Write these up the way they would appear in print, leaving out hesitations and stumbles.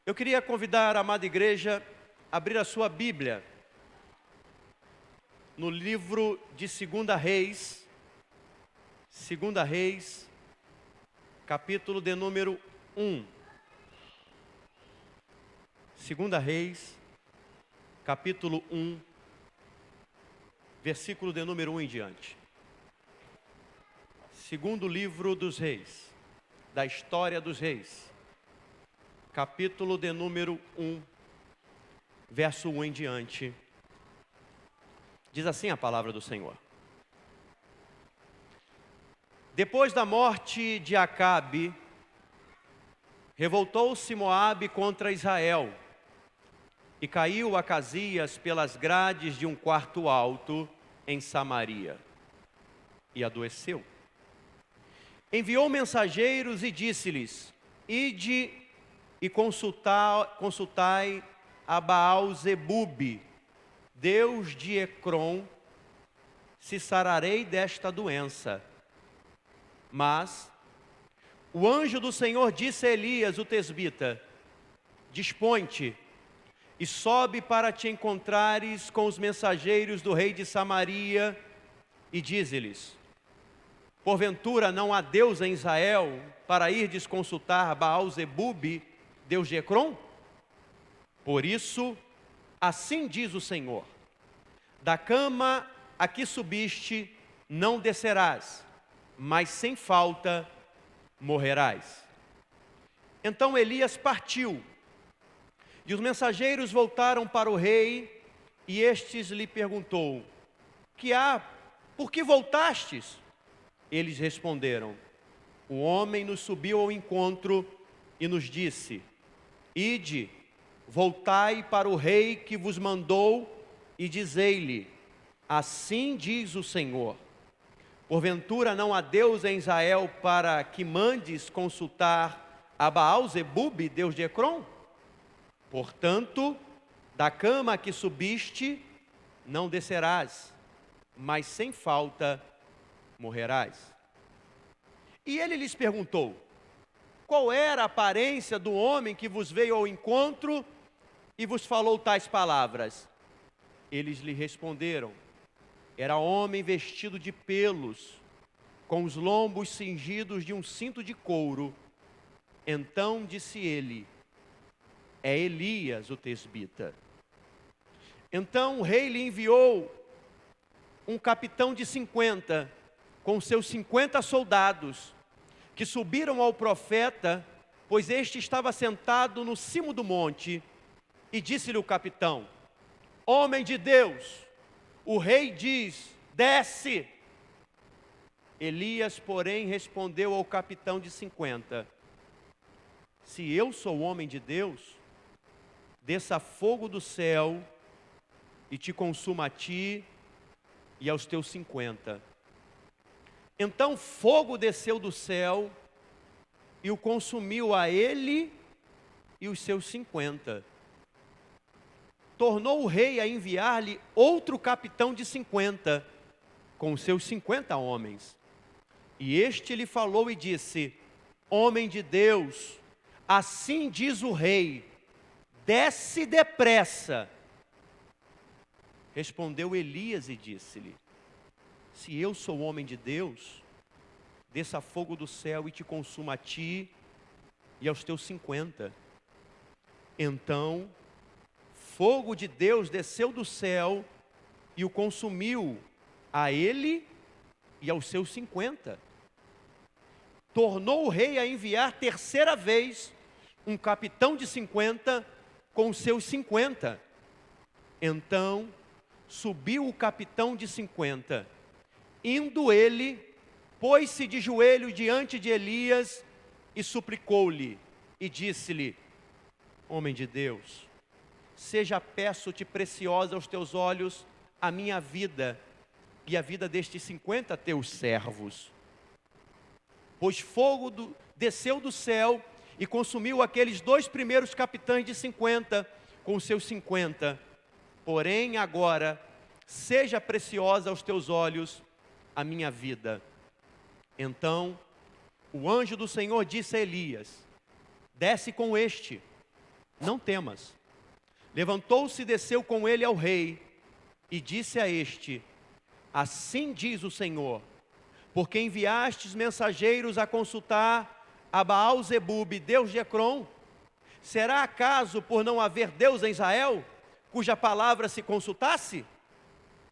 Eu queria convidar a amada igreja a abrir a sua Bíblia no livro de 2 Reis, capítulo de número 1. 2 Reis, capítulo 1, versículo de número 1 em diante. Segundo livro dos reis, da história dos reis, capítulo de número 1, verso 1 em diante. Diz assim a palavra do Senhor. Depois da morte de Acabe, revoltou-se Moabe contra Israel, e caiu Acasias pelas grades de um quarto alto em Samaria, e adoeceu. Enviou mensageiros e disse-lhes: Ide e consultai a Baal-zebube, Deus de Ecrom, se sararei desta doença. Mas o anjo do Senhor disse a Elias, o tesbita: Dispõe-te e sobe para te encontrares com os mensageiros do rei de Samaria, e dize-lhes: Porventura não há Deus em Israel para irdes consultar Baal-zebube, Deus de Ecrom? Por isso, assim diz o Senhor: da cama a que subiste não descerás, mas sem falta morrerás. Então Elias partiu, e os mensageiros voltaram para o rei, e estes lhe perguntou: Que há? Por que voltastes? Eles responderam: O homem nos subiu ao encontro e nos disse: Ide, voltai para o rei que vos mandou e dizei-lhe: Assim diz o Senhor: Porventura não há Deus em Israel para que mandes consultar a Baal-zebube, Deus de Ecrom? Portanto, da cama a que subiste não descerás, mas sem falta morrerás. E ele lhes perguntou: Qual era a aparência do homem que vos veio ao encontro e vos falou tais palavras? Eles lhe responderam: Era homem vestido de pelos, com os lombos cingidos de um cinto de couro. Então disse ele: É Elias, o tesbita. Então o rei lhe enviou um capitão de 50, com seus 50 soldados, que subiram ao profeta, pois este estava sentado no cimo do monte, e disse-lhe o capitão: Homem de Deus, o rei diz: Desce. Elias, porém, respondeu ao capitão de 50: Se eu sou homem de Deus, desça fogo do céu e te consuma a ti e aos teus 50. Então fogo desceu do céu e o consumiu a ele e os seus 50. Tornou o rei a enviar-lhe outro capitão de 50, com os seus 50 homens. E este lhe falou e disse: Homem de Deus, assim diz o rei: Desce depressa. Respondeu Elias e disse-lhe: Se eu sou homem de Deus, desça fogo do céu e te consuma a ti e aos teus 50. Então fogo de Deus desceu do céu e o consumiu a ele e aos seus 50. Tornou o rei a enviar terceira vez um capitão de 50 com os seus 50. Então subiu o capitão de 50. Indo ele, pôs-se de joelho diante de Elias e suplicou-lhe, e disse-lhe: Homem de Deus, seja, peço-te, preciosa aos teus olhos a minha vida e a vida destes 50 teus servos. Pois fogo desceu do céu e consumiu aqueles 2 primeiros capitães de 50 com os seus 50. Porém agora, seja preciosa aos teus olhos a minha vida. Então o anjo do Senhor disse a Elias: Desce com este, não temas. Levantou-se e desceu com ele ao rei, e disse a este: assim diz o Senhor, porque enviastes mensageiros a consultar a Baal-zebube, Deus de Ecrom? Será acaso por não haver Deus em Israel, cuja palavra se consultasse?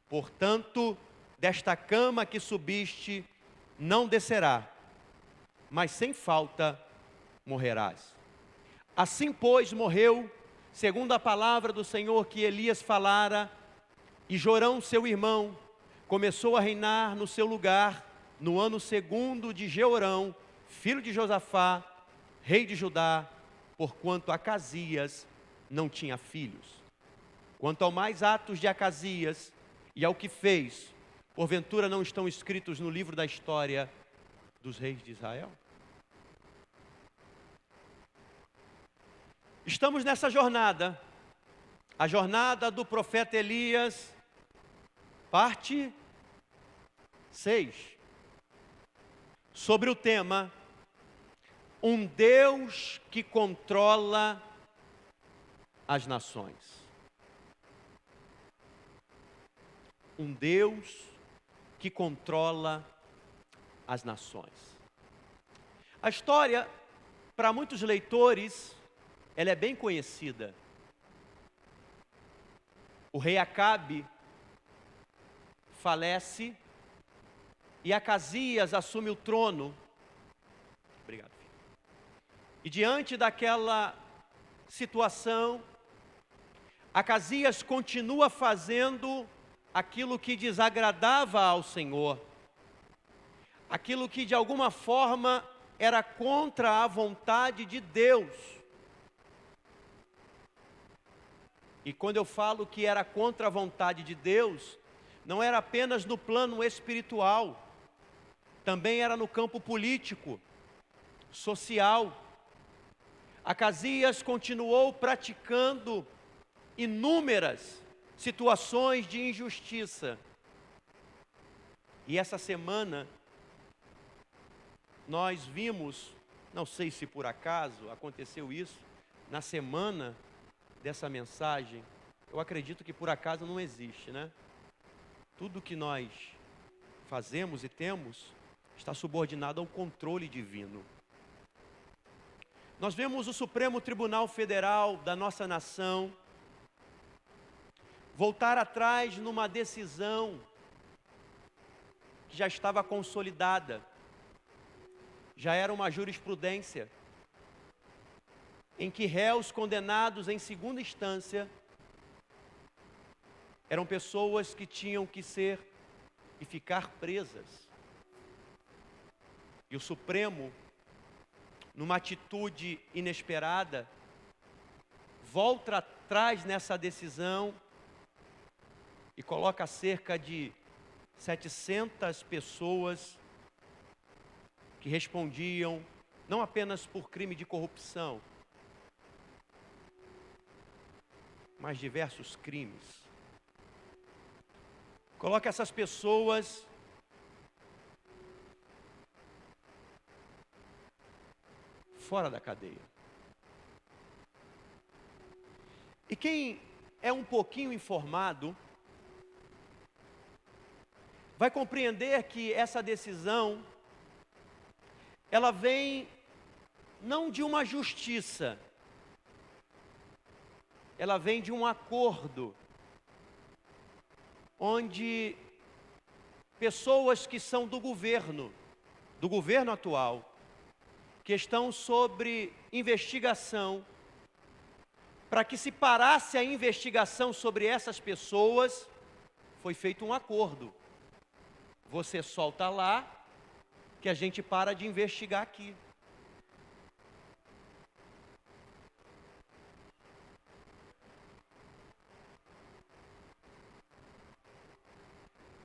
Portanto, desta cama que subiste, não descerá, mas sem falta morrerás. Assim, pois, morreu, segundo a palavra do Senhor que Elias falara, e Jorão, seu irmão, começou a reinar no seu lugar, no ano segundo de Jeorão, filho de Josafá, rei de Judá, porquanto Acasias não tinha filhos. Quanto ao mais atos de Acasias e ao que fez, porventura não estão escritos no livro da história dos reis de Israel? Estamos nessa jornada, a jornada do profeta Elias, parte 6, sobre o tema: um Deus que controla as nações. Um Deus que controla as nações. A história, para muitos leitores, ela é bem conhecida. O rei Acabe falece e Acasias assume o trono. Obrigado, filho. E diante daquela situação, Acasias continua fazendo aquilo que desagradava ao Senhor, aquilo que de alguma forma era contra a vontade de Deus. E quando eu falo que era contra a vontade de Deus, não era apenas no plano espiritual, também era no campo político, social. Acasias continuou praticando inúmeras situações de injustiça. E essa semana, nós vimos, não sei se por acaso aconteceu isso, na semana dessa mensagem, eu acredito que por acaso não existe, né? Tudo que nós fazemos e temos está subordinado ao controle divino. Nós vemos o Supremo Tribunal Federal da nossa nação voltar atrás numa decisão que já estava consolidada, já era uma jurisprudência, em que réus condenados em segunda instância eram pessoas que tinham que ser e ficar presas. E o Supremo, numa atitude inesperada, volta atrás nessa decisão e coloca cerca de 700 pessoas que respondiam não apenas por crime de corrupção, mas diversos crimes. Coloca essas pessoas fora da cadeia. E quem é um pouquinho informado vai compreender que essa decisão, ela vem não de uma justiça, ela vem de um acordo, onde pessoas que são do governo atual, que estão sobre investigação, para que se parasse a investigação sobre essas pessoas, foi feito um acordo. Você solta lá, que a gente para de investigar aqui.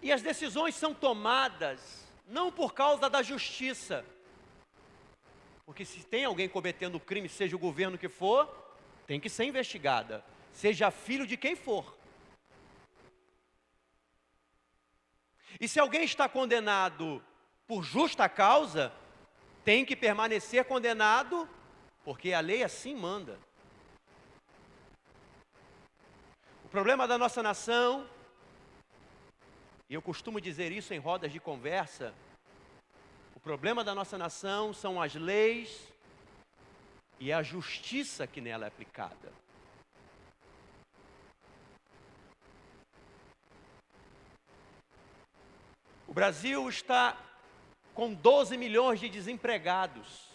E as decisões são tomadas não por causa da justiça, porque se tem alguém cometendo crime, seja o governo que for, tem que ser investigada, seja filho de quem for. E se alguém está condenado por justa causa, tem que permanecer condenado, porque a lei assim manda. problema da nossa nação, e eu costumo dizer isso em rodas de conversa, o problema da nossa nação são as leis e a justiça que nela é aplicada. O Brasil está com 12 milhões de desempregados.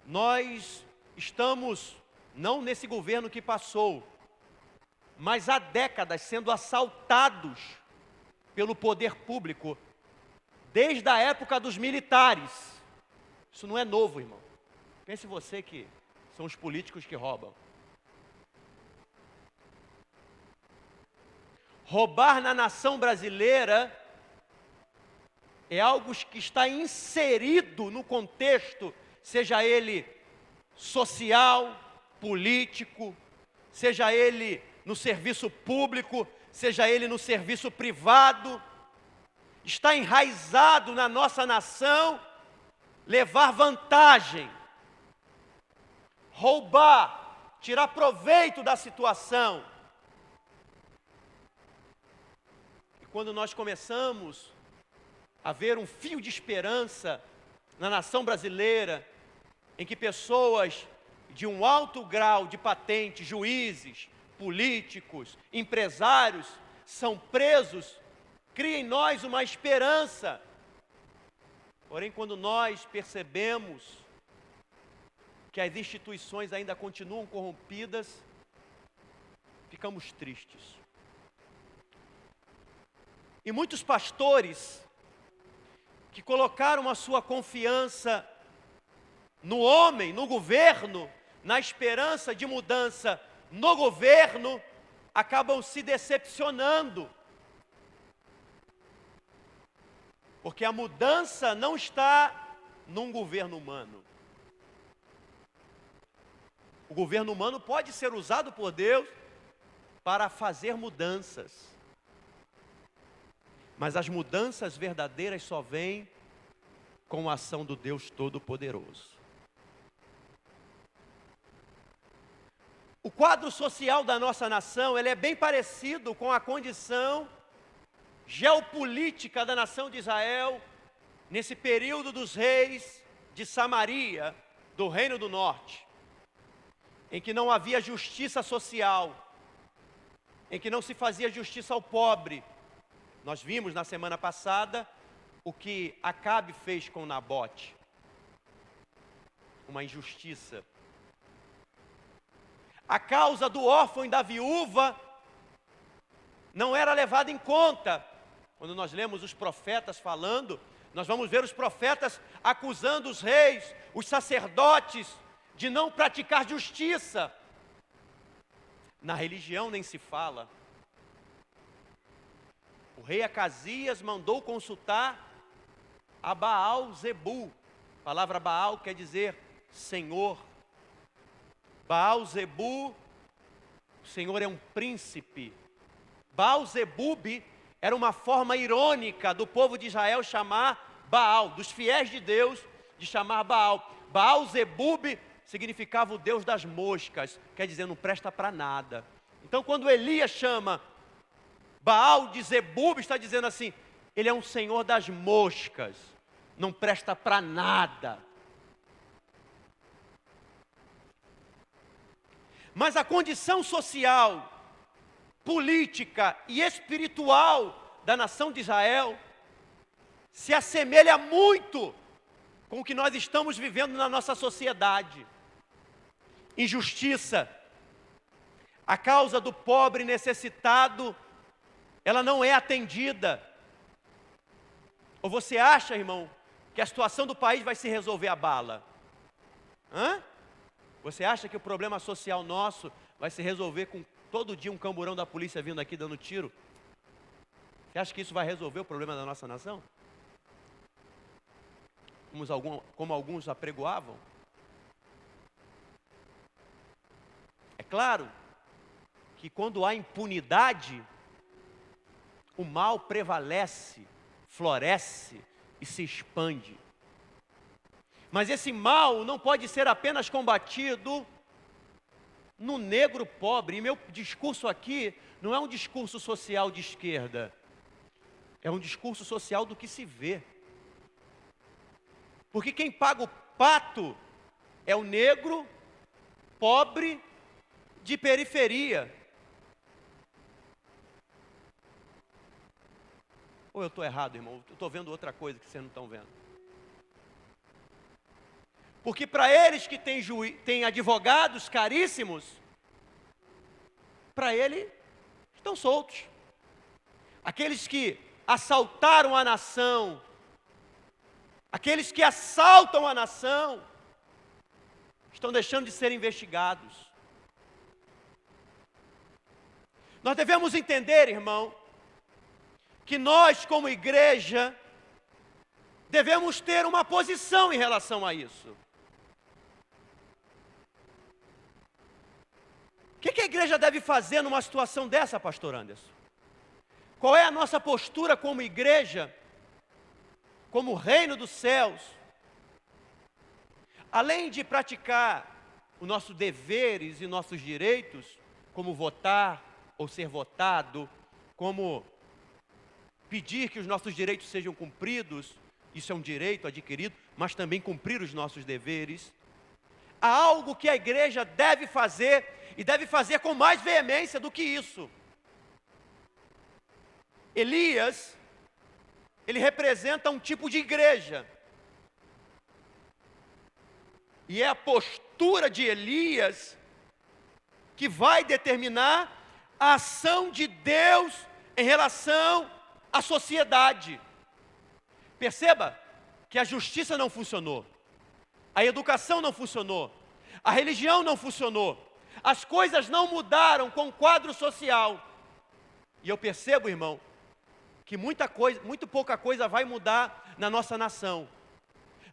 Nós estamos, não nesse governo que passou, mas há décadas sendo assaltados pelo poder público, desde a época dos militares. Isso não é novo, irmão. Pense você que são os políticos que roubam. Roubar na nação brasileira é algo que está inserido no contexto, seja ele social, político, seja ele no serviço público, seja ele no serviço privado. Está enraizado na nossa nação levar vantagem, roubar, tirar proveito da situação. E quando nós começamos a ver um fio de esperança na nação brasileira, em que pessoas de um alto grau de patente, juízes, políticos, empresários, são presos, cria em nós uma esperança. Porém, quando nós percebemos que as instituições ainda continuam corrompidas, ficamos tristes. E muitos pastores que colocaram a sua confiança no homem, no governo, na esperança de mudança no governo, acabam se decepcionando. Porque a mudança não está num governo humano. O governo humano pode ser usado por Deus para fazer mudanças. Mas as mudanças verdadeiras só vêm com a ação do Deus Todo-Poderoso. O quadro social da nossa nação, ele é bem parecido com a condição geopolítica da nação de Israel, nesse período dos reis de Samaria, do Reino do Norte, em que não havia justiça social, em que não se fazia justiça ao pobre. Nós vimos na semana passada o que Acabe fez com Nabote, uma injustiça. A causa do órfão e da viúva não era levada em conta. Quando nós lemos os profetas falando, nós vamos ver os profetas acusando os reis, os sacerdotes, de não praticar justiça. Na religião nem se fala. O rei Acasias mandou consultar a Baal-zebu. A palavra Baal quer dizer Senhor. Baal-zebu, o Senhor é um príncipe. Baal-zebub era uma forma irônica do povo de Israel chamar Baal, dos fiéis de Deus, de chamar Baal. Baal-zebub significava o Deus das moscas, quer dizer, não presta para nada. Então, quando Elias chama Baal de Zebub, está dizendo assim, ele é um senhor das moscas, não presta para nada. Mas a condição social, política e espiritual da nação de Israel se assemelha muito com o que nós estamos vivendo na nossa sociedade. Injustiça. A causa do pobre necessitado, ela não é atendida. Ou você acha, irmão, que a situação do país vai se resolver à bala? Você acha que o problema social nosso vai se resolver com todo dia um camburão da polícia vindo aqui dando tiro? Você acha que isso vai resolver o problema da nossa nação? Como alguns apregoavam? É claro que quando há impunidade, o mal prevalece, floresce e se expande. Mas esse mal não pode ser apenas combatido no negro pobre. E meu discurso aqui não é um discurso social de esquerda, é um discurso social do que se vê. Porque quem paga o pato é o negro pobre de periferia. Ou eu estou errado, irmão? Eu estou vendo outra coisa que vocês não estão vendo. Porque para eles que têm advogados caríssimos, para ele estão soltos. Aqueles que assaltaram a nação, aqueles que assaltam a nação, estão deixando de ser investigados. Nós devemos entender, irmão, que nós, como igreja, devemos ter uma posição em relação a isso. O que a igreja deve fazer numa situação dessa, pastor Anderson? Qual é a nossa postura como igreja, como reino dos céus? Além de praticar os nossos deveres e nossos direitos, como votar ou ser votado, como pedir que os nossos direitos sejam cumpridos, isso é um direito adquirido, mas também cumprir os nossos deveres. Há algo que a igreja deve fazer, e deve fazer com mais veemência do que isso. Elias, ele representa um tipo de igreja. E é a postura de Elias que vai determinar a ação de Deus em relação à sociedade. Perceba que a justiça não funcionou, a educação não funcionou, a religião não funcionou, as coisas não mudaram com o quadro social. E eu percebo, irmão, que muito pouca coisa vai mudar na nossa nação.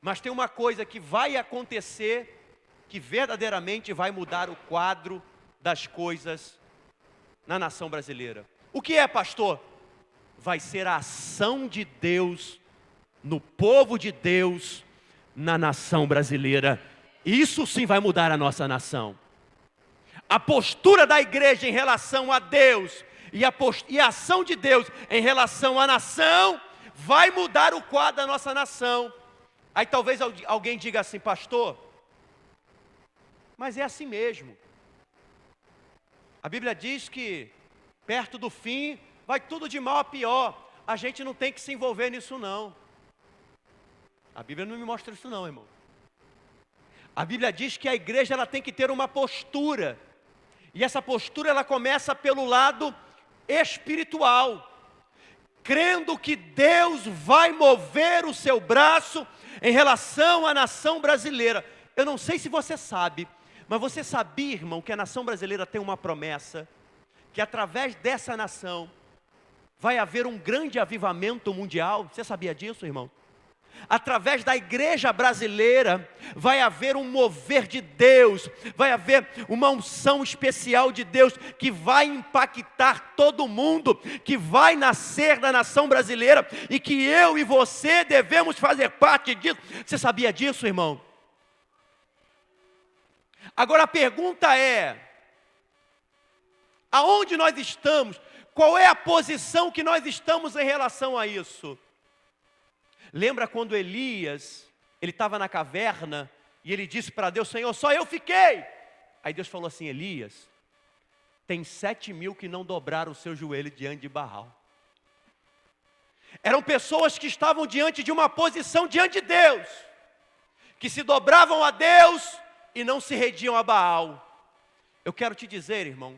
Mas tem uma coisa que vai acontecer, que verdadeiramente vai mudar o quadro das coisas na nação brasileira. O que é, pastor? Vai ser a ação de Deus no povo de Deus, na nação brasileira. Isso sim vai mudar a nossa nação. A postura da igreja em relação a Deus e a ação de Deus em relação à nação vai mudar o quadro da nossa nação. Aí talvez alguém diga assim, pastor, mas é assim mesmo. A Bíblia diz que perto do fim vai tudo de mal a pior. A gente não tem que se envolver nisso não. A Bíblia não me mostra isso não, irmão. A Bíblia diz que a igreja ela tem que ter uma postura. E essa postura ela começa pelo lado espiritual. Crendo que Deus vai mover o seu braço em relação à nação brasileira. Eu não sei se você sabe, mas você sabia, irmão, que a nação brasileira tem uma promessa, que através dessa nação vai haver um grande avivamento mundial. Você sabia disso, irmão? Através da igreja brasileira vai haver um mover de Deus, vai haver uma unção especial de Deus que vai impactar todo mundo, que vai nascer da nação brasileira e que eu e você devemos fazer parte disso. Você sabia disso, irmão? Agora a pergunta é: aonde nós estamos? Qual é a posição que nós estamos em relação a isso? Lembra quando Elias, ele estava na caverna e ele disse para Deus, Senhor, só eu fiquei. Aí Deus falou assim, Elias, tem 7.000 que não dobraram o seu joelho diante de Baal. Eram pessoas que estavam diante de uma posição diante de Deus, que se dobravam a Deus e não se rendiam a Baal. Eu quero te dizer, irmão,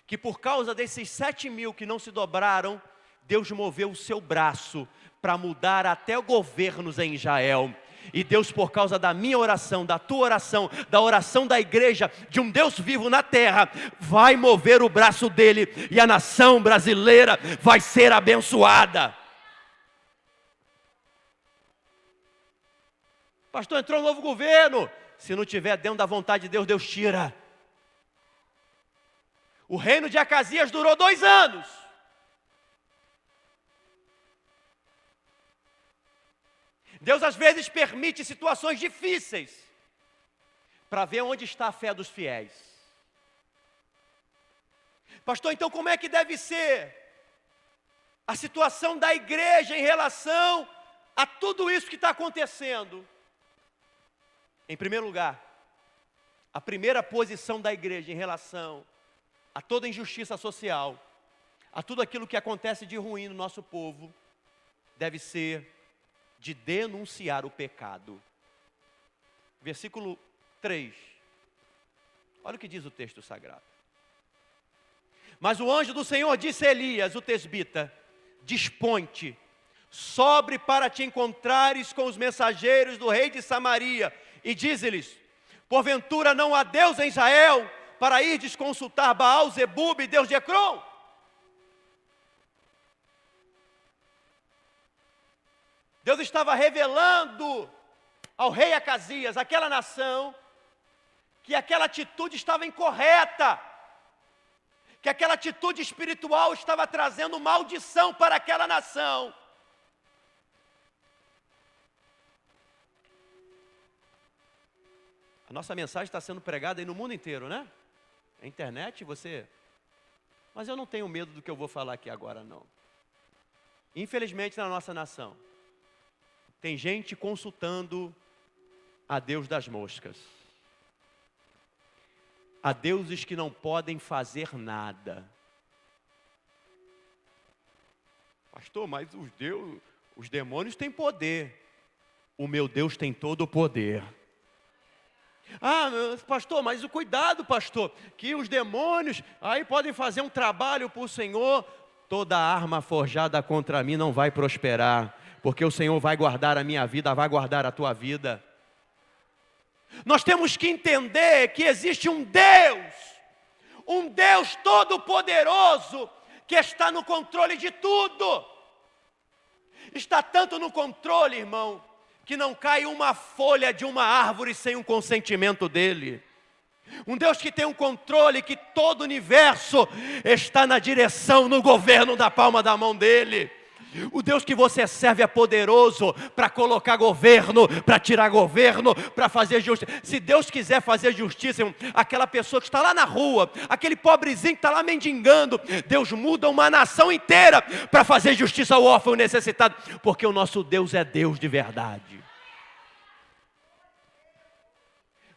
que por causa desses 7.000 que não se dobraram, Deus moveu o seu braço para mudar até governos em Israel. E Deus, por causa da minha oração, da tua oração, da oração da igreja, de um Deus vivo na terra, vai mover o braço dele e a nação brasileira vai ser abençoada. Pastor, entrou um novo governo. Se não tiver dentro da vontade de Deus, Deus tira. O reino de Acasias durou 2 anos. Deus às vezes permite situações difíceis para ver onde está a fé dos fiéis. Pastor, então como é que deve ser a situação da igreja em relação a tudo isso que está acontecendo? Em primeiro lugar, a primeira posição da igreja em relação a toda injustiça social, a tudo aquilo que acontece de ruim no nosso povo, deve ser de denunciar o pecado. Versículo 3. Olha o que diz o texto sagrado. Mas o anjo do Senhor disse a Elias, o tesbita: dispõe-te, sobre para te encontrares com os mensageiros do rei de Samaria, e dize-lhes: porventura não há Deus em Israel, para irdes consultar Baal, Zebub, Deus de Ecrom? Deus estava revelando ao rei Acasias, aquela nação, que aquela atitude estava incorreta, que aquela atitude espiritual estava trazendo maldição para aquela nação. A nossa mensagem está sendo pregada aí no mundo inteiro, né? A internet, você... Mas eu não tenho medo do que eu vou falar aqui agora, não. Infelizmente, na nossa nação, tem gente consultando a Deus das moscas. Há deuses que não podem fazer nada. Pastor, mas os demônios têm poder. O meu Deus tem todo o poder. Ah, pastor, mas o cuidado, pastor, que os demônios aí podem fazer um trabalho para o Senhor. Toda arma forjada contra mim não vai prosperar, porque o Senhor vai guardar a minha vida, vai guardar a tua vida. Nós temos que entender que existe um Deus todo-poderoso, que está no controle de tudo. Está tanto no controle, irmão, que não cai uma folha de uma árvore sem o consentimento dele. Um Deus que tem um controle, que todo o universo está na direção, no governo da palma da mão dele. O Deus que você serve é poderoso para colocar governo, para tirar governo, para fazer justiça. Se Deus quiser fazer justiça, aquela pessoa que está lá na rua, aquele pobrezinho que está lá mendigando, Deus muda uma nação inteira para fazer justiça ao órfão necessitado, porque o nosso Deus é Deus de verdade.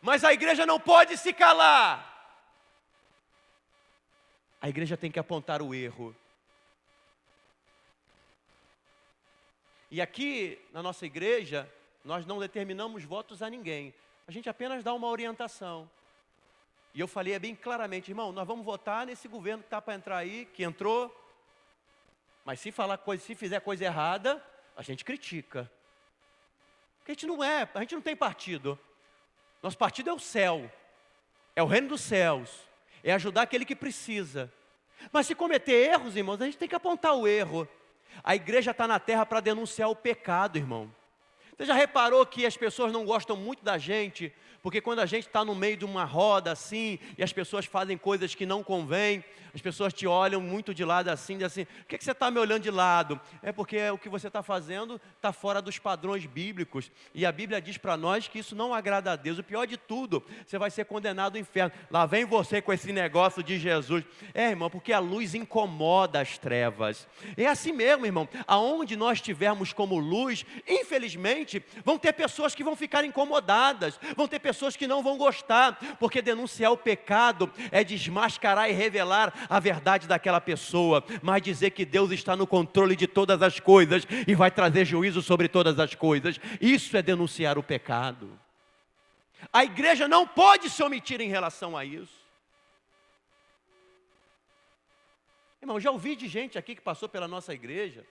Mas a igreja não pode se calar. A igreja tem que apontar o erro. E aqui, na nossa igreja, nós não determinamos votos a ninguém. A gente apenas dá uma orientação. E eu falei bem claramente, irmão, nós vamos votar nesse governo que está para entrar aí, que entrou. Mas se fizer coisa errada, a gente critica. Porque a gente não tem partido. Nosso partido é o céu. É o reino dos céus. É ajudar aquele que precisa. Mas se cometer erros, irmãos, a gente tem que apontar o erro. A igreja está na terra para denunciar o pecado, irmão. Você já reparou que as pessoas não gostam muito da gente? Porque quando a gente está no meio de uma roda assim, e as pessoas fazem coisas que não convêm, as pessoas te olham muito de lado assim, dizem assim: por que você está me olhando de lado? É porque o que você está fazendo está fora dos padrões bíblicos. E a Bíblia diz para nós que isso não agrada a Deus. O pior de tudo, você vai ser condenado ao inferno. Lá vem você com esse negócio de Jesus. Irmão, porque a luz incomoda as trevas. É assim mesmo, irmão. Aonde nós estivermos como luz, infelizmente, vão ter pessoas que vão ficar incomodadas, vão ter pessoas que não vão gostar, porque denunciar o pecado é desmascarar e revelar a verdade daquela pessoa, mas dizer que Deus está no controle de todas as coisas e vai trazer juízo sobre todas as coisas, isso é denunciar o pecado. A igreja não pode se omitir em relação a isso. Irmão, já ouvi de gente aqui que passou pela nossa igreja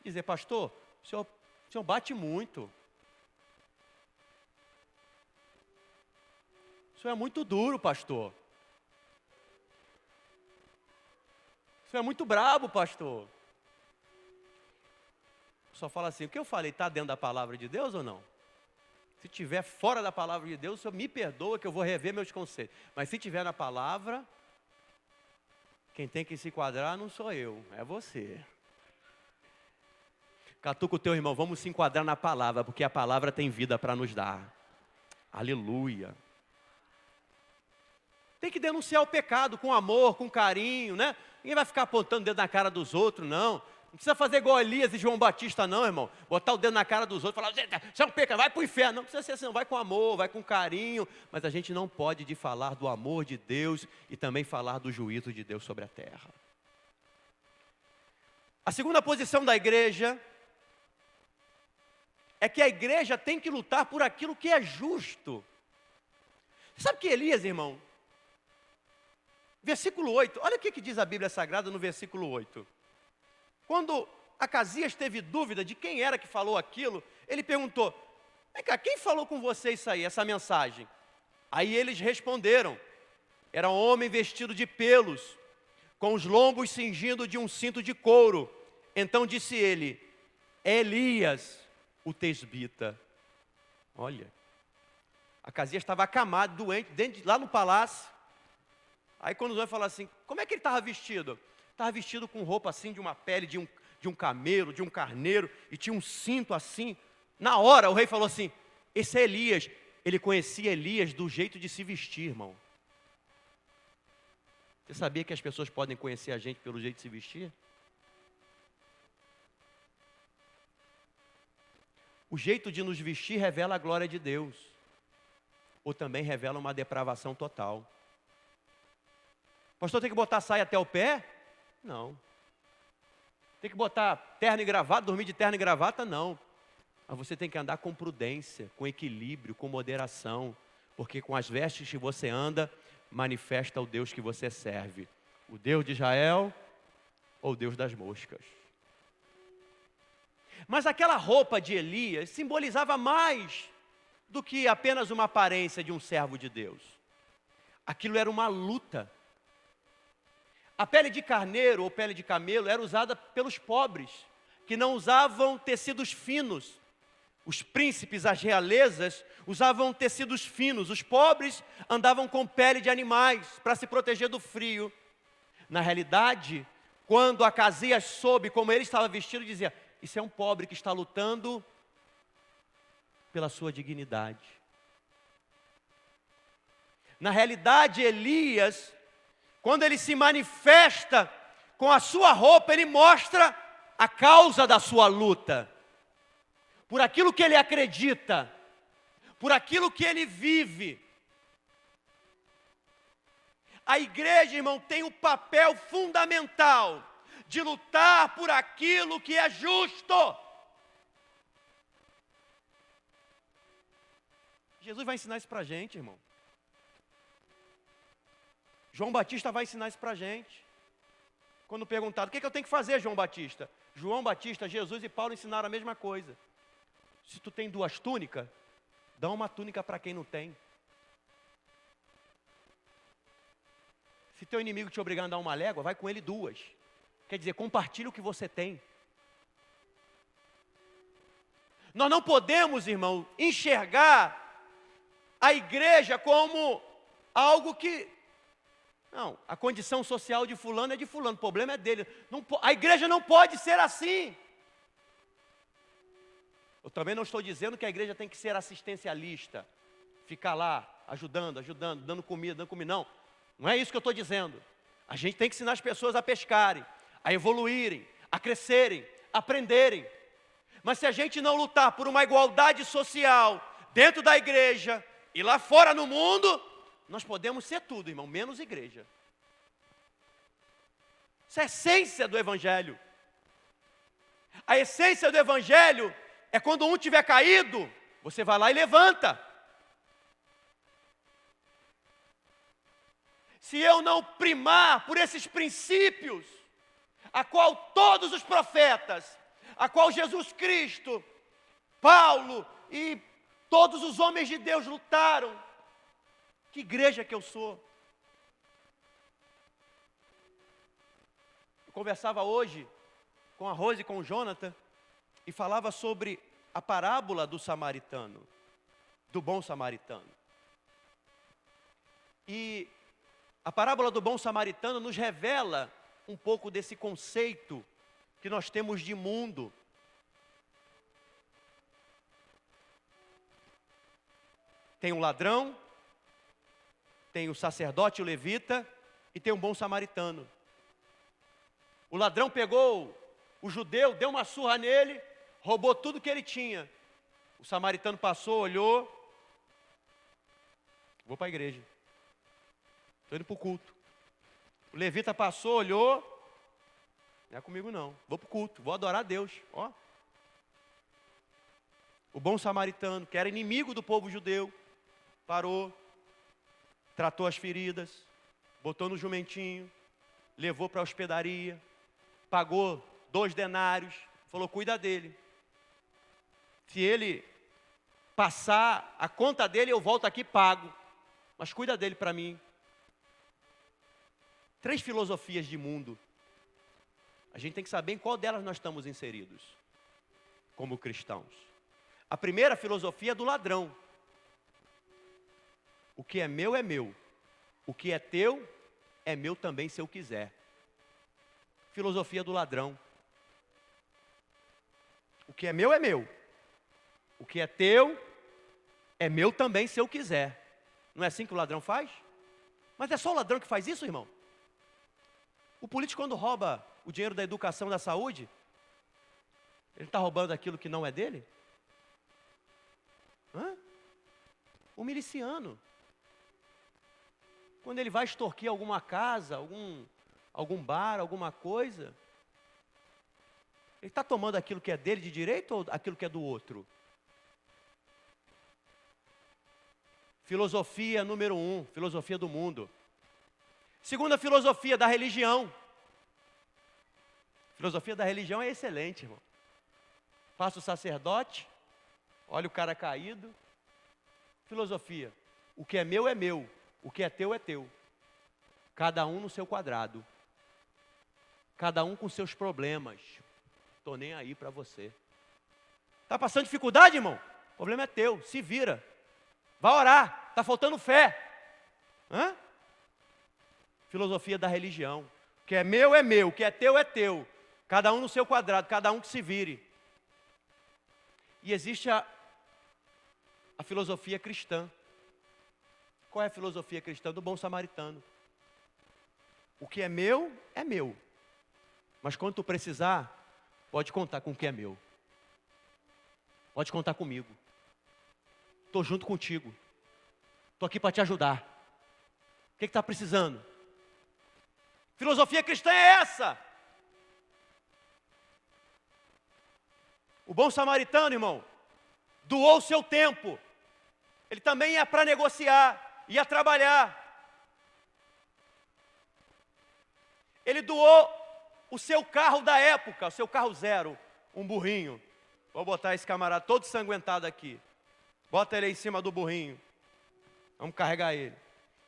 dizer: pastor, o senhor bate muito. O senhor é muito duro, pastor. O senhor é muito brabo, pastor. Só fala assim: o que eu falei está dentro da palavra de Deus ou não? Se estiver fora da palavra de Deus, o senhor me perdoa que eu vou rever meus conceitos. Mas se estiver na palavra, quem tem que se enquadrar não sou eu, é você. Catuca o teu irmão, vamos se enquadrar na palavra, porque a palavra tem vida para nos dar. Aleluia. tem que denunciar o pecado com amor, com carinho, né? Ninguém vai ficar apontando o dedo na cara dos outros, não. Não precisa fazer igual Elias e João Batista, não, irmão. Botar o dedo na cara dos outros e falar, você é um pecado, vai para o inferno. Não precisa ser assim, não. Vai com amor, vai com carinho. Mas a gente não pode de falar do amor de Deus e também falar do juízo de Deus sobre a terra. A segunda posição da igreja é que a igreja tem que lutar por aquilo que é justo. Sabe que Elias, irmão? Versículo 8, olha o que diz a Bíblia Sagrada no versículo 8. Quando Acasias teve dúvida de quem era que falou aquilo, ele perguntou, vem cá, quem falou com você isso aí, essa mensagem? Aí eles responderam, era um homem vestido de pelos, com os lombos cingindo de um cinto de couro. Então disse ele, é Elias, o tesbita. Olha, Acasias estava acamado, doente, lá no palácio. Aí quando os homens falaram assim, como é que ele estava vestido? Estava vestido com roupa assim, de uma pele de um camelo, de um carneiro, e tinha um cinto assim. Na hora o rei falou assim, esse é Elias. Ele conhecia Elias do jeito de se vestir, irmão. Você sabia que as pessoas podem conhecer a gente pelo jeito de se vestir? O jeito de nos vestir revela a glória de Deus, ou também revela uma depravação total. Pastor, tem que botar saia até o pé? Não. Tem que botar terno e gravata, dormir de terno e gravata? Não. Mas você tem que andar com prudência, com equilíbrio, com moderação, porque com as vestes que você anda, manifesta o Deus que você serve. O Deus de Israel ou o Deus das moscas. Mas aquela roupa de Elias simbolizava mais do que apenas uma aparência de um servo de Deus. Aquilo era uma luta. A pele de carneiro ou pele de camelo era usada pelos pobres, que não usavam tecidos finos. Os príncipes, as realezas, usavam tecidos finos. Os pobres andavam com pele de animais para se proteger do frio. Na realidade, quando Acasias soube como ele estava vestido, dizia, isso é um pobre que está lutando pela sua dignidade. Na realidade, Elias, quando ele se manifesta com a sua roupa, ele mostra a causa da sua luta. Por aquilo que ele acredita, por aquilo que ele vive. A igreja, irmão, tem o papel fundamental de lutar por aquilo que é justo. Jesus vai ensinar isso para a gente, irmão. João Batista vai ensinar isso para a gente. Quando perguntado, o que eu tenho que fazer, João Batista? João Batista, Jesus e Paulo ensinaram a mesma coisa. Se tu tem 2 túnicas, dá uma túnica para quem não tem. Se teu inimigo te obrigar a andar uma légua, vai com ele 2. Quer dizer, compartilha o que você tem. Nós não podemos, irmão, enxergar a igreja como algo que... Não, a condição social de fulano é de fulano, o problema é dele. A igreja não pode ser assim. Eu também não estou dizendo que a igreja tem que ser assistencialista. Ficar lá, ajudando, dando comida, não. Não é isso que eu estou dizendo. A gente tem que ensinar as pessoas a pescarem, a evoluírem, a crescerem, a aprenderem. Mas se a gente não lutar por uma igualdade social dentro da igreja e lá fora no mundo, nós podemos ser tudo, irmão, menos igreja. Isso é a essência do Evangelho. A essência do Evangelho é quando um tiver caído, você vai lá e levanta. Se eu não primar por esses princípios, a qual todos os profetas, a qual Jesus Cristo, Paulo e todos os homens de Deus lutaram, que igreja que eu sou? Eu conversava hoje com a Rose e com o Jonathan e falava sobre a parábola do samaritano, do bom samaritano. E a parábola do bom samaritano nos revela um pouco desse conceito que nós temos de mundo. Tem um ladrão, tem o sacerdote, o levita, e tem um bom samaritano. O ladrão pegou o judeu, deu uma surra nele, roubou tudo que ele tinha. O samaritano passou, olhou, vou para a igreja, estou indo para o culto. O levita passou, olhou, não é comigo não, vou para o culto, vou adorar a Deus. Ó. O bom samaritano, que era inimigo do povo judeu, parou, tratou as feridas, botou no jumentinho, levou para a hospedaria, pagou 2 denários, falou, cuida dele. Se ele passar a conta dele, eu volto aqui e pago, mas cuida dele para mim. 3 filosofias de mundo. A gente tem que saber em qual delas nós estamos inseridos, como cristãos. A primeira filosofia é do ladrão. O que é meu é meu. O que é teu é meu também se eu quiser. Filosofia do ladrão. O que é meu é meu. O que é teu é meu também se eu quiser. Não é assim que o ladrão faz? Mas é só o ladrão que faz isso, irmão? O político, quando rouba o dinheiro da educação e da saúde, ele está roubando aquilo que não é dele? Hã? O miliciano, quando ele vai extorquir alguma casa, algum bar, alguma coisa, ele está tomando aquilo que é dele de direito ou aquilo que é do outro? Filosofia número 1, filosofia do mundo. Segunda filosofia, da religião. Filosofia da religião é excelente, irmão. Faça o sacerdote, olha o cara caído. Filosofia, o que é meu, o que é teu. Cada um no seu quadrado. Cada um com seus problemas. Estou nem aí para você. Está passando dificuldade, irmão? O problema é teu, se vira. Vai orar, está faltando fé. Hã? Filosofia da religião. O que é meu, o que é teu. Cada um no seu quadrado, cada um que se vire. E existe a filosofia cristã. Qual é a filosofia cristã? Do bom samaritano. O que é meu. Mas quando tu precisar, pode contar com o que é meu. Pode contar comigo. Estou junto contigo. Estou aqui para te ajudar. O que está precisando? Filosofia cristã é essa. O bom samaritano, irmão, doou o seu tempo. Ele também ia para negociar, ia trabalhar. Ele doou o seu carro da época, o seu carro 0, um burrinho. Vou botar esse camarada todo ensanguentado aqui. Bota ele aí em cima do burrinho. Vamos carregar ele.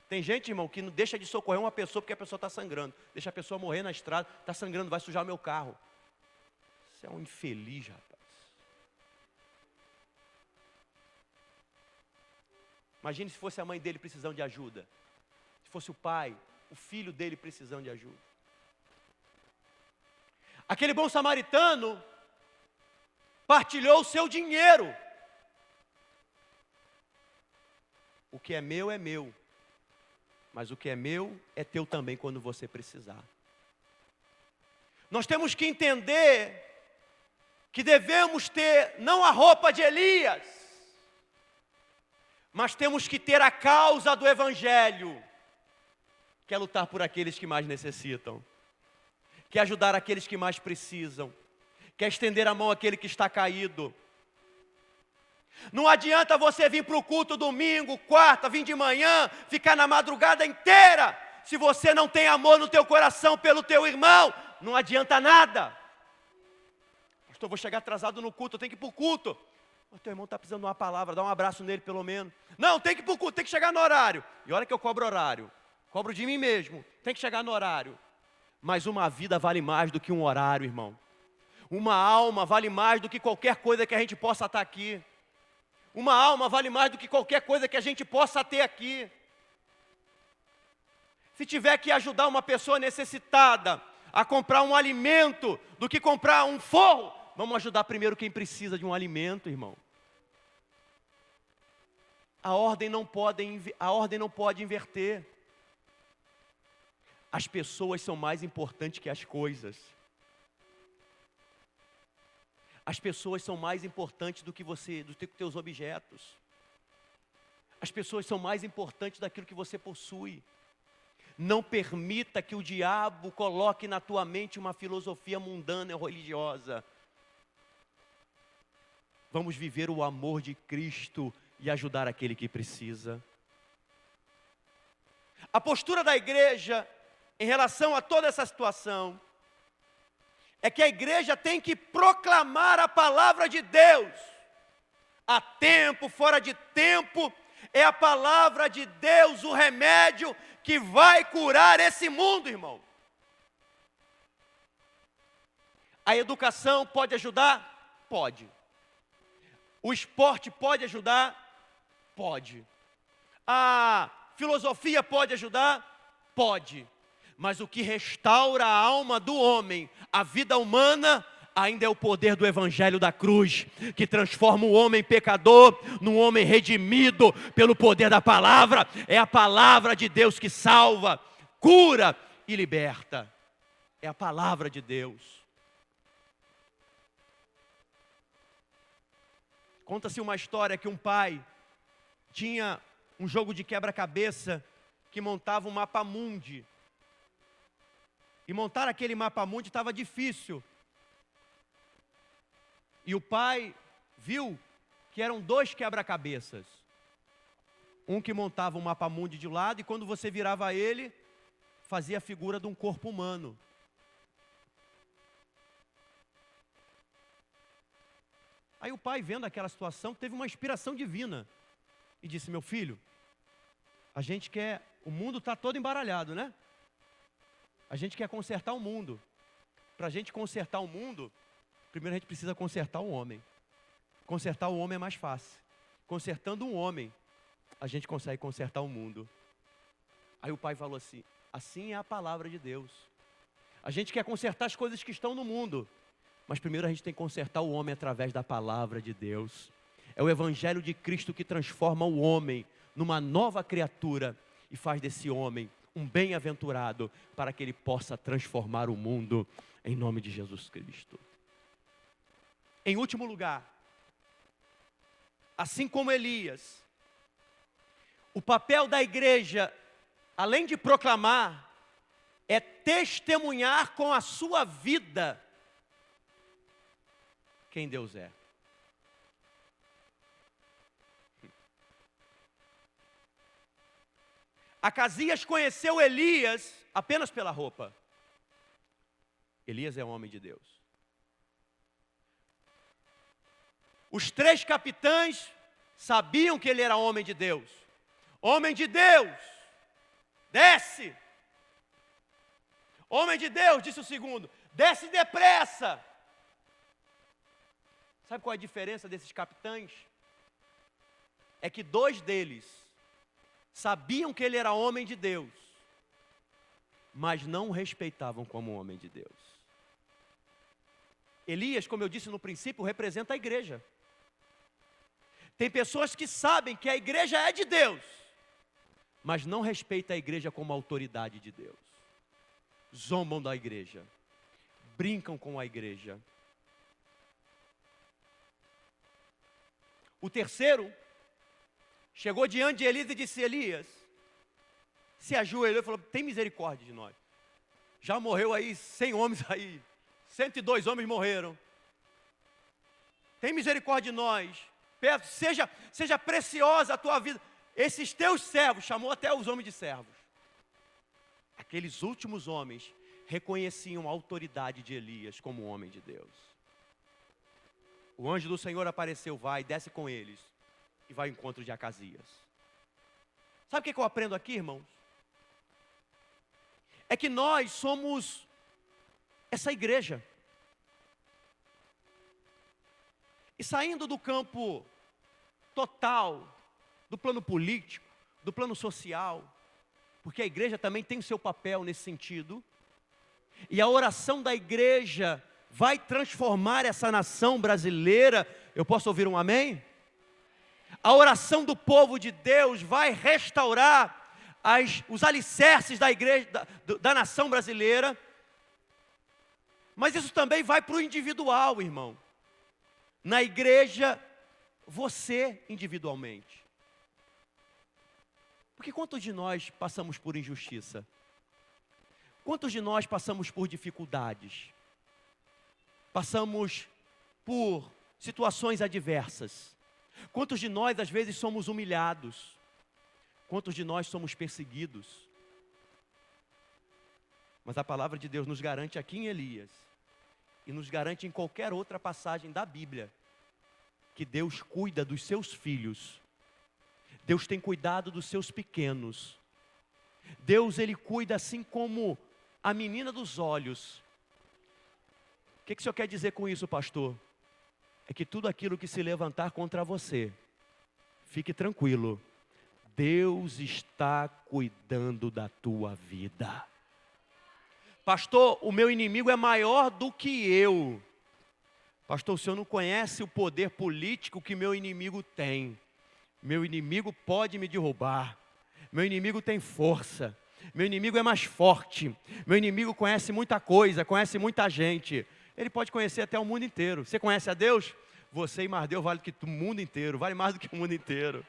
Tem gente, irmão, que não deixa de socorrer uma pessoa porque a pessoa está sangrando. Deixa a pessoa morrer na estrada, está sangrando, vai sujar o meu carro. Você é um infeliz, rapaz. Imagine se fosse a mãe dele precisando de ajuda. Se fosse o pai, o filho dele precisando de ajuda. Aquele bom samaritano partilhou o seu dinheiro. O que é meu, mas o que é meu é teu também quando você precisar. Nós temos que entender que devemos ter não a roupa de Elias, mas temos que ter a causa do Evangelho, que é lutar por aqueles que mais necessitam, que é ajudar aqueles que mais precisam, que é estender a mão àquele que está caído. Não adianta você vir para o culto domingo, quarta, vir de manhã, ficar na madrugada inteira, se você não tem amor no teu coração pelo teu irmão, não adianta nada. Pastor, vou chegar atrasado no culto, eu tenho que ir para o culto. O teu irmão está precisando de uma palavra, dá um abraço nele pelo menos. Não, tem que ir para o culto, tem que chegar no horário. E olha que eu cobro horário, cobro de mim mesmo, tem que chegar no horário. Mas uma vida vale mais do que um horário, irmão. Uma alma vale mais do que qualquer coisa que a gente possa estar aqui. Uma alma vale mais do que qualquer coisa que a gente possa ter aqui. Se tiver que ajudar uma pessoa necessitada a comprar um alimento do que comprar um forro, vamos ajudar primeiro quem precisa de um alimento, irmão. A ordem não pode inverter. As pessoas são mais importantes que as coisas. As pessoas são mais importantes do que você, dos teus objetos. As pessoas são mais importantes daquilo que você possui. Não permita que o diabo coloque na tua mente uma filosofia mundana e religiosa. Vamos viver o amor de Cristo e ajudar aquele que precisa. A postura da igreja em relação a toda essa situação é que a igreja tem que proclamar a palavra de Deus. A tempo, fora de tempo, é a palavra de Deus o remédio que vai curar esse mundo, irmão. A educação pode ajudar? Pode. O esporte pode ajudar? Pode. A filosofia pode ajudar? Pode. Mas o que restaura a alma do homem, a vida humana, ainda é o poder do Evangelho da cruz, que transforma o homem pecador num homem redimido pelo poder da palavra. É a palavra de Deus que salva, cura e liberta. É a palavra de Deus. Conta-se uma história que um pai tinha um jogo de quebra-cabeça que montava um mapa-mundi. E montar aquele mapa-mundi estava difícil. E o pai viu que eram 2 quebra-cabeças. Um que montava um mapa-mundi de lado e quando você virava ele, fazia a figura de um corpo humano. Aí o pai, vendo aquela situação, teve uma inspiração divina. E disse: meu filho, o mundo está todo embaralhado, né? A gente quer consertar o mundo. Para a gente consertar o mundo, primeiro a gente precisa consertar o homem. Consertar o homem é mais fácil. Consertando um homem, a gente consegue consertar o mundo. Aí o pai falou assim: assim é a palavra de Deus. A gente quer consertar as coisas que estão no mundo, mas primeiro a gente tem que consertar o homem através da palavra de Deus. É o Evangelho de Cristo que transforma o homem numa nova criatura e faz desse homem um bem-aventurado para que ele possa transformar o mundo em nome de Jesus Cristo. Em último lugar, assim como Elias, o papel da igreja, além de proclamar, é testemunhar com a sua vida quem Deus é. Acasias conheceu Elias apenas pela roupa. Elias é um homem de Deus. Os 3 capitães sabiam que ele era homem de Deus. Homem de Deus, desce. Homem de Deus, disse o segundo, desce depressa. Sabe qual é a diferença desses capitães? É que 2 deles sabiam que ele era homem de Deus, mas não o respeitavam como homem de Deus. Elias, como eu disse no princípio, representa a igreja. Tem pessoas que sabem que a igreja é de Deus, mas não respeitam a igreja como autoridade de Deus. Zombam da igreja, brincam com a igreja. O terceiro chegou diante de Elias e disse: Elias, se ajoelhou e falou: tem misericórdia de nós. Já morreu aí 100 homens aí, 102 homens morreram. Tem misericórdia de nós. Peço, seja preciosa a tua vida. Esses teus servos, chamou até os homens de servos. Aqueles últimos homens reconheciam a autoridade de Elias como homem de Deus. O anjo do Senhor apareceu, vai, desce com eles e vai ao encontro de Acasias. Sabe o que eu aprendo aqui, irmãos? É que nós somos essa igreja. E saindo do campo total, do plano político, do plano social, porque a igreja também tem o seu papel nesse sentido, e a oração da igreja vai transformar essa nação brasileira. Eu posso ouvir um amém? a oração do povo de Deus vai restaurar os alicerces da igreja, da nação brasileira. Mas isso também vai para o individual, irmão. Na igreja, você individualmente. Porque quantos de nós passamos por injustiça? Quantos de nós passamos por dificuldades? Passamos por situações adversas? Quantos de nós às vezes somos humilhados? Quantos de nós somos perseguidos? Mas a palavra de Deus nos garante aqui em Elias, e nos garante em qualquer outra passagem da Bíblia, que Deus cuida dos seus filhos. Deus tem cuidado dos seus pequenos. Deus, Ele cuida assim como a menina dos olhos. O que o senhor quer dizer com isso, pastor? É que tudo aquilo que se levantar contra você, fique tranquilo, Deus está cuidando da tua vida. Pastor, o meu inimigo é maior do que eu. Pastor, o senhor não conhece o poder político que meu inimigo tem. Meu inimigo pode me derrubar. Meu inimigo tem força. Meu inimigo é mais forte. Meu inimigo conhece muita coisa, conhece muita gente. Ele pode conhecer até o mundo inteiro. Você conhece a Deus? Você e mais Deus vale do que o mundo inteiro. Vale mais do que o mundo inteiro.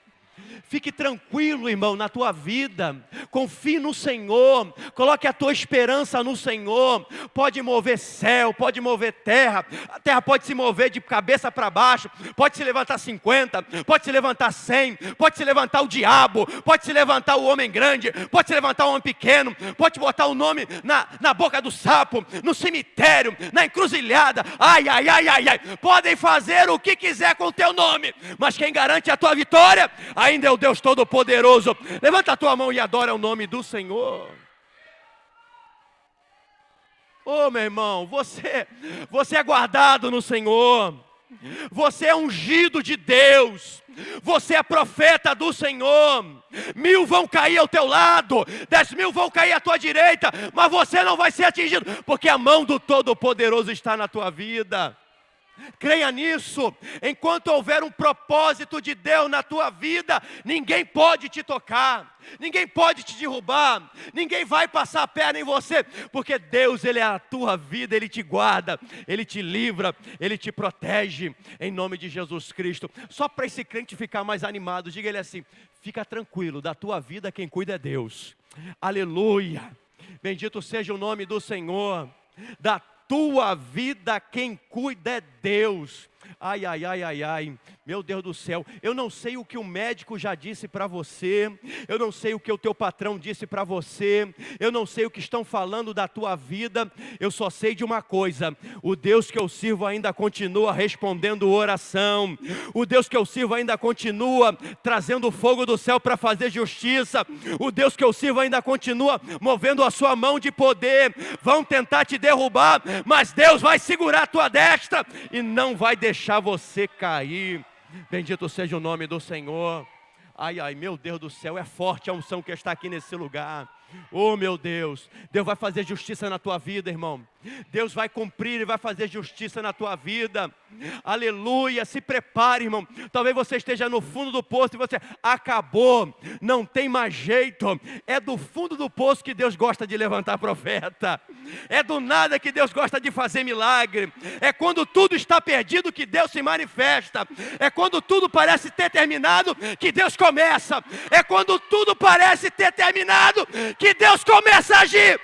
Fique tranquilo, irmão, na tua vida. Confie no Senhor. Coloque a tua esperança no Senhor. Pode mover céu, pode mover terra. A terra pode se mover de cabeça para baixo. Pode se levantar 50, pode se levantar 100. Pode se levantar o diabo. Pode se levantar o homem grande. Pode se levantar o homem pequeno. Pode botar o nome na boca do sapo, no cemitério, na encruzilhada. Ai, ai, ai, ai, ai. Podem fazer o que quiser com o teu nome, mas quem garante a tua vitória ainda é o Deus Todo-Poderoso. Levanta a tua mão e adora o nome do Senhor. Oh, meu irmão, você é guardado no Senhor. Você é ungido de Deus. Você é profeta do Senhor. 1000 vão cair ao teu lado, 10.000 vão cair à tua direita, mas você não vai ser atingido, porque a mão do Todo-Poderoso está na tua vida. Creia nisso. Enquanto houver um propósito de Deus na tua vida, ninguém pode te tocar, ninguém pode te derrubar, ninguém vai passar a perna em você, porque Deus, Ele é a tua vida, Ele te guarda, Ele te livra, Ele te protege, em nome de Jesus Cristo. Só para esse crente ficar mais animado, diga ele assim: fica tranquilo, da tua vida quem cuida é Deus. Aleluia, bendito seja o nome do Senhor. Da tua vida quem cuida é Deus. Ai, ai, ai, ai, ai, meu Deus do céu, eu não sei o que o médico já disse para você, eu não sei o que o teu patrão disse para você, eu não sei o que estão falando da tua vida, eu só sei de uma coisa: o Deus que eu sirvo ainda continua respondendo oração, o Deus que eu sirvo ainda continua trazendo o fogo do céu para fazer justiça, o Deus que eu sirvo ainda continua movendo a sua mão de poder. Vão tentar te derrubar, mas Deus vai segurar a tua destra e não vai deixar você cair. Bendito seja o nome do Senhor. Ai, ai, meu Deus do céu, é forte a unção que está aqui nesse lugar. Oh, meu Deus, Deus vai fazer justiça na tua vida, irmão. Deus vai cumprir e vai fazer justiça na tua vida. Aleluia, se prepare, irmão. Talvez você esteja no fundo do poço e você: acabou, não tem mais jeito. É do fundo do poço que Deus gosta de levantar profeta. É do nada que Deus gosta de fazer milagre. É quando tudo está perdido que Deus se manifesta. É quando tudo parece ter terminado que Deus começa. É quando tudo parece ter terminado que Deus começa a agir.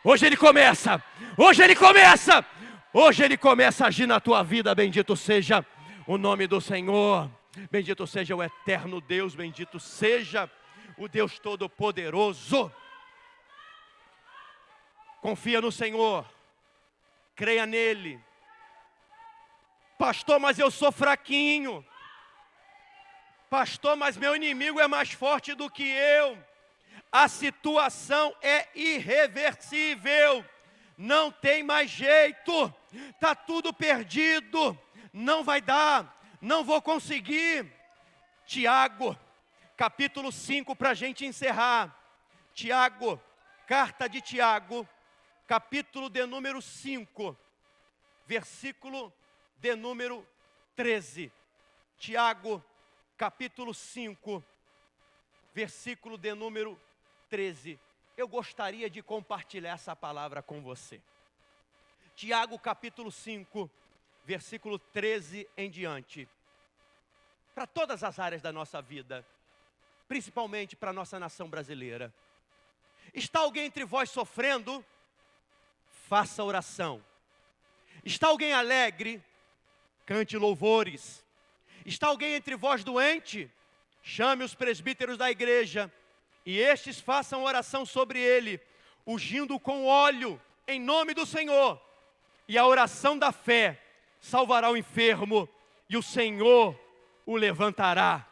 Hoje Ele começa. Hoje Ele começa. Hoje Ele começa a agir na tua vida. Bendito seja o nome do Senhor. Bendito seja o eterno Deus. Bendito seja o Deus Todo-Poderoso. Confia no Senhor. Creia nele. Pastor, mas eu sou fraquinho. Pastor, mas meu inimigo é mais forte do que eu. A situação é irreversível. Não tem mais jeito. Está tudo perdido. Não vai dar. Não vou conseguir. Tiago, capítulo 5, para a gente encerrar. Tiago, carta de Tiago, capítulo de número 5, versículo de número 13. Tiago, capítulo 5, versículo de número 13. Eu gostaria de compartilhar essa palavra com você. Tiago, capítulo 5, versículo 13 em diante. Para todas as áreas da nossa vida, principalmente para a nossa nação brasileira. Está alguém entre vós sofrendo? Faça oração. Está alguém alegre? Cante louvores. Está alguém entre vós doente? Chame os presbíteros da igreja, e estes façam oração sobre ele, ungindo com óleo, em nome do Senhor. E a oração da fé salvará o enfermo, e o Senhor o levantará.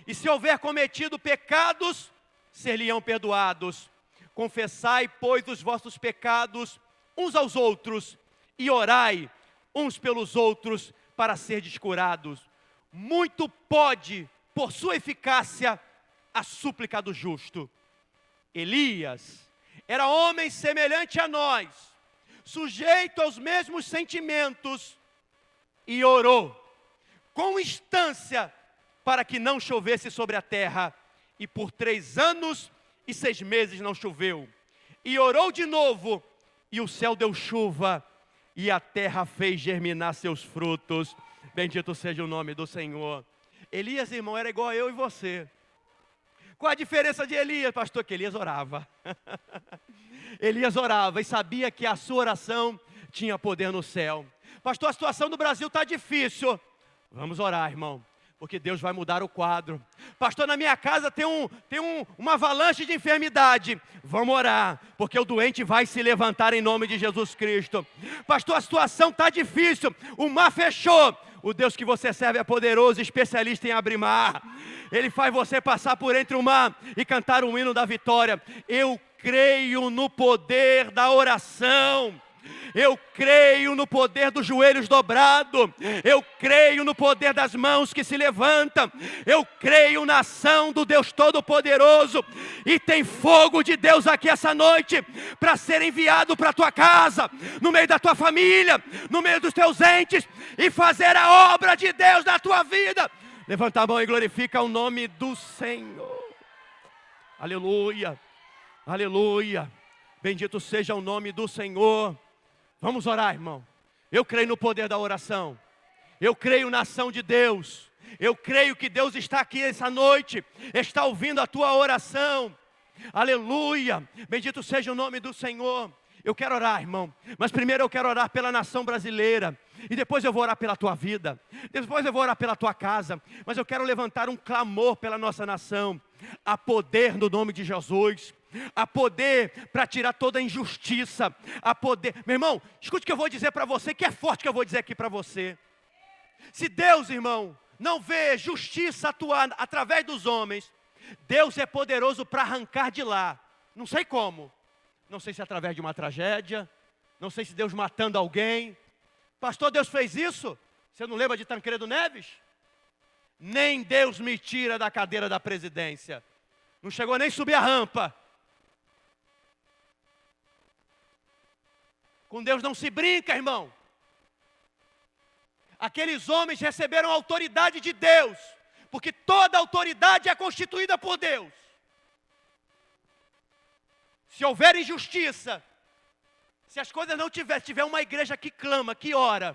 E se houver cometido pecados, ser-lhe-ão perdoados. Confessai, pois, os vossos pecados uns aos outros, e orai uns pelos outros, para serdes curados. Muito pode, por sua eficácia, a súplica do justo. Elias era homem semelhante a nós, sujeito aos mesmos sentimentos, e orou com instância para que não chovesse sobre a terra, e por 3 anos e 6 meses não choveu. E orou de novo, e o céu deu chuva, e a terra fez germinar seus frutos. Bendito seja o nome do Senhor. Elias, irmão, era igual a eu e você. Qual a diferença de Elias, pastor? Que Elias orava. Elias orava e sabia que a sua oração tinha poder no céu. Pastor, a situação do Brasil está difícil. Vamos orar, irmão, porque Deus vai mudar o quadro. Pastor, na minha casa tem uma avalanche de enfermidade. Vamos orar, porque o doente vai se levantar em nome de Jesus Cristo. Pastor, a situação está difícil, o mar fechou. O Deus que você serve é poderoso, especialista em abrir mar. Ele faz você passar por entre o mar e cantar um hino da vitória. Eu creio no poder da oração. Eu creio no poder dos joelhos dobrados. Eu creio no poder das mãos que se levantam. Eu creio na ação do Deus Todo-Poderoso. E tem fogo de Deus aqui essa noite para ser enviado para a tua casa, no meio da tua família, no meio dos teus entes, e fazer a obra de Deus na tua vida. Levanta a mão e glorifica o nome do Senhor. Aleluia, aleluia. Bendito seja o nome do Senhor. Vamos orar, irmão. Eu creio no poder da oração. Eu creio na ação de Deus. Eu creio que Deus está aqui essa noite, está ouvindo a tua oração. Aleluia. Bendito seja o nome do Senhor. Eu quero orar, irmão, mas primeiro eu quero orar pela nação brasileira, e depois eu vou orar pela tua vida, depois eu vou orar pela tua casa, mas eu quero levantar um clamor pela nossa nação. Há poder no nome de Jesus, há poder para tirar toda a injustiça, há poder. Meu irmão, escute o que eu vou dizer para você, que é forte o que eu vou dizer aqui para você. Se Deus, irmão, não vê justiça atuar através dos homens, Deus é poderoso para arrancar de lá, não sei como. Não sei se é através de uma tragédia, não sei se Deus matando alguém. Pastor, Deus fez isso? Você não lembra de Tancredo Neves? Nem Deus me tira da cadeira da presidência. Não chegou nem a subir a rampa. Com Deus não se brinca, irmão. Aqueles homens receberam a autoridade de Deus, porque toda autoridade é constituída por Deus. Se houver injustiça, se as coisas não tiver uma igreja que clama, que ora,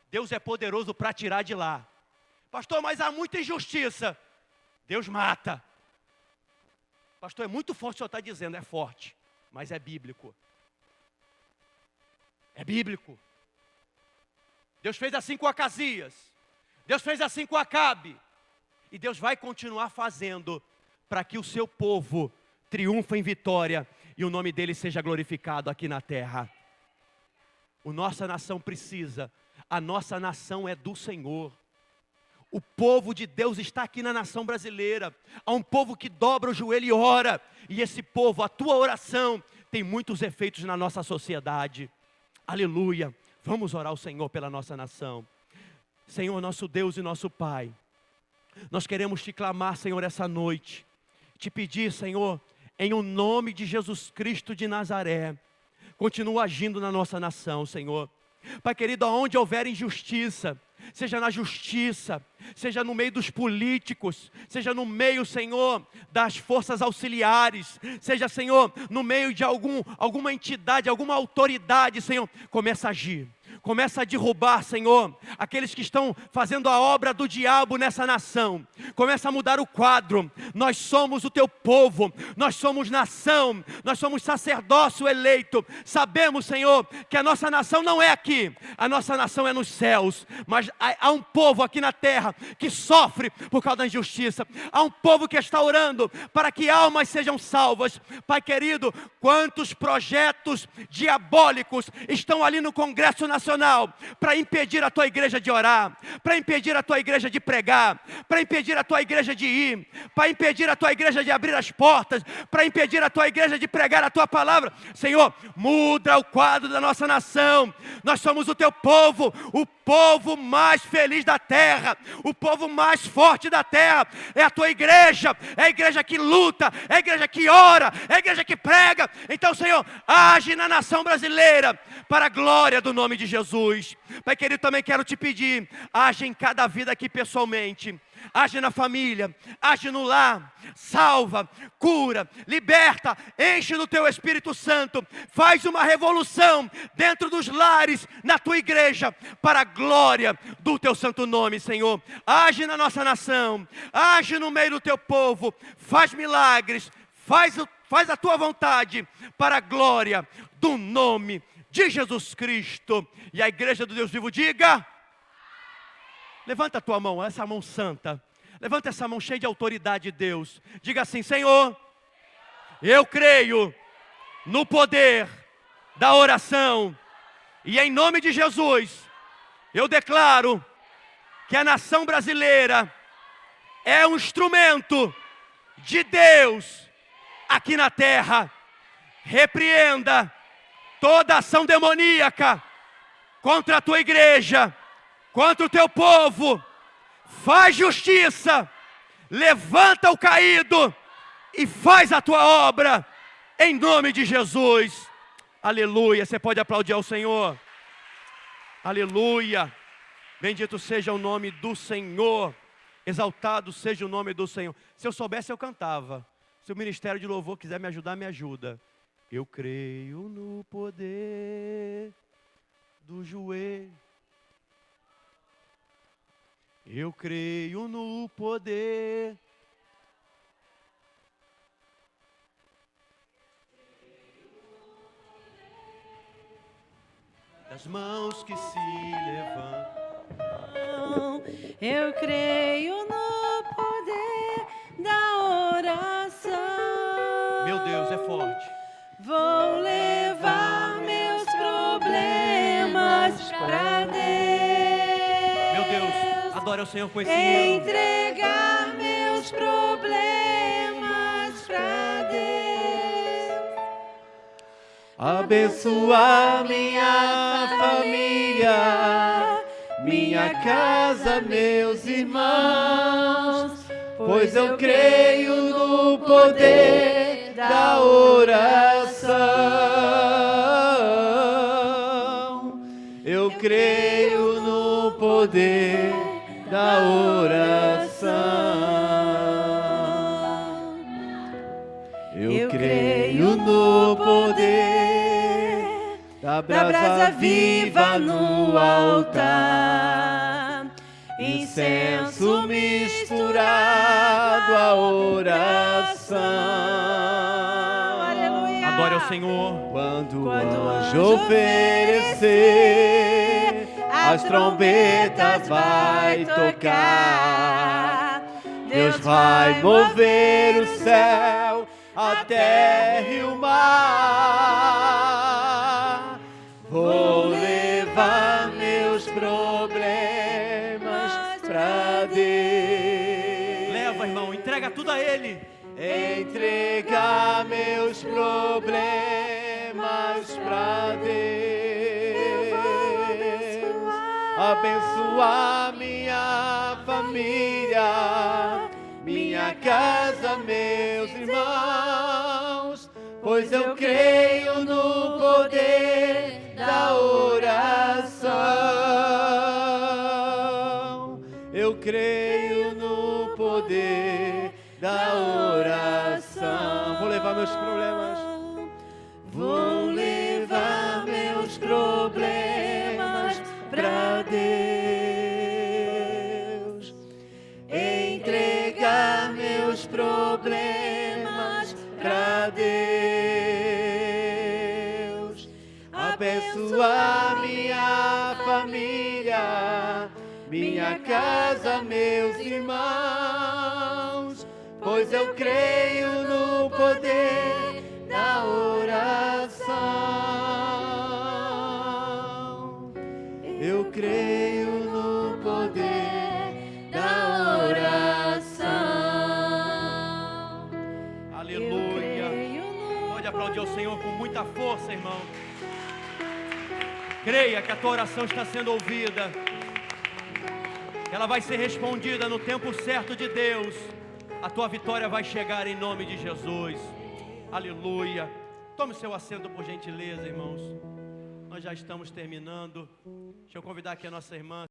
Deus é poderoso para tirar de lá. Pastor, mas há muita injustiça. Deus mata. Pastor, é muito forte o senhor está dizendo, é forte, mas é bíblico. É bíblico. Deus fez assim com Acasias. Deus fez assim com Acabe. E Deus vai continuar fazendo para que o seu povo triunfe em vitória e o nome dele seja glorificado aqui na terra. A nossa nação precisa, a nossa nação é do Senhor. O povo de Deus está aqui na nação brasileira. Há um povo que dobra o joelho e ora. E esse povo, a tua oração, tem muitos efeitos na nossa sociedade. Aleluia. Vamos orar ao Senhor pela nossa nação. Senhor, nosso Deus e nosso Pai, nós queremos te clamar, Senhor, essa noite. Te pedir, Senhor, em o nome de Jesus Cristo de Nazaré, continua agindo na nossa nação, Senhor. Pai querido, aonde houver injustiça, seja na justiça, seja no meio dos políticos, seja no meio, Senhor, das forças auxiliares, seja, Senhor, no meio de alguma entidade, alguma autoridade, Senhor, começa a agir. Começa a derrubar, Senhor, aqueles que estão fazendo a obra do diabo nessa nação. Começa a mudar o quadro. Nós somos o teu povo, nós somos nação, nós somos sacerdócio eleito. Sabemos, Senhor, que a nossa nação não é aqui, a nossa nação é nos céus. Mas há um povo aqui na terra que sofre por causa da injustiça. Há um povo que está orando para que almas sejam salvas. Pai querido, quantos projetos diabólicos estão ali no Congresso Nacional para impedir a tua igreja de orar, para impedir a tua igreja de pregar, para impedir a tua igreja de ir, para impedir a tua igreja de abrir as portas, para impedir a tua igreja de pregar a tua palavra. Senhor, muda o quadro da nossa nação. Nós somos o teu povo, o povo mais feliz da terra, o povo mais forte da terra. É a tua igreja, é a igreja que luta, é a igreja que ora, é a igreja que prega. Então, Senhor, age na nação brasileira para a glória do nome de Jesus. Pai querido, também quero te pedir, age em cada vida aqui pessoalmente. Age na família, age no lar, salva, cura, liberta, enche do teu Espírito Santo, faz uma revolução dentro dos lares, na tua igreja, para a glória do teu santo nome, Senhor. Age na nossa nação, age no meio do teu povo, faz milagres, faz a tua vontade, para a glória do nome de Jesus Cristo. E a igreja do Deus vivo diga... Levanta a tua mão, essa mão santa. Levanta essa mão cheia de autoridade de Deus. Diga assim: Senhor, eu creio no poder da oração. E em nome de Jesus, eu declaro que a nação brasileira é um instrumento de Deus aqui na terra. Repreenda toda ação demoníaca contra a tua igreja, contra o teu povo. Faz justiça, levanta o caído e faz a tua obra, em nome de Jesus. Aleluia. Você pode aplaudir ao Senhor. Aleluia. Bendito seja o nome do Senhor, exaltado seja o nome do Senhor. Se eu soubesse, eu cantava. Se o ministério de louvor quiser me ajudar, me ajuda. Eu creio no poder do joelho. Eu creio no poder. Das mãos que se levantam. Eu creio no poder da oração. Meu Deus, é forte. Vou levar meus problemas pra Deus. Meu Deus, adore ao Senhor com esse hino. Entregar meus problemas pra Deus. Abençoar minha família, minha casa, meus irmãos, pois eu creio no poder da oração. Eu creio no poder da oração. Eu creio no poder da brasa viva no altar, incenso misturado à oração. Aleluia. Adore ao Senhor. Quando o anjo oferecer, as trombetas vai tocar. Deus vai mover o céu, a terra e o mar. Vou levar meus problemas pra Deus. Leva, irmão, entrega tudo a Ele. Entregar meus problemas pra Deus. Abençoar minha família, minha casa, meus irmãos, pois eu creio no poder da oração. creio no poder da oração. Vou levar meus problemas. Vou levar meus problemas pra Deus. Entregar meus problemas pra Deus. Abençoar minha família, minha casa, meus irmãos, pois eu creio no poder da oração. Eu creio no poder da oração. Aleluia. Pode aplaudir o Senhor com muita força, irmão. Creia que a tua oração está sendo ouvida. Ela vai ser respondida no tempo certo de Deus. A tua vitória vai chegar em nome de Jesus. Aleluia. Tome seu assento, por gentileza, irmãos. Nós já estamos terminando. Deixa eu convidar aqui a nossa irmã.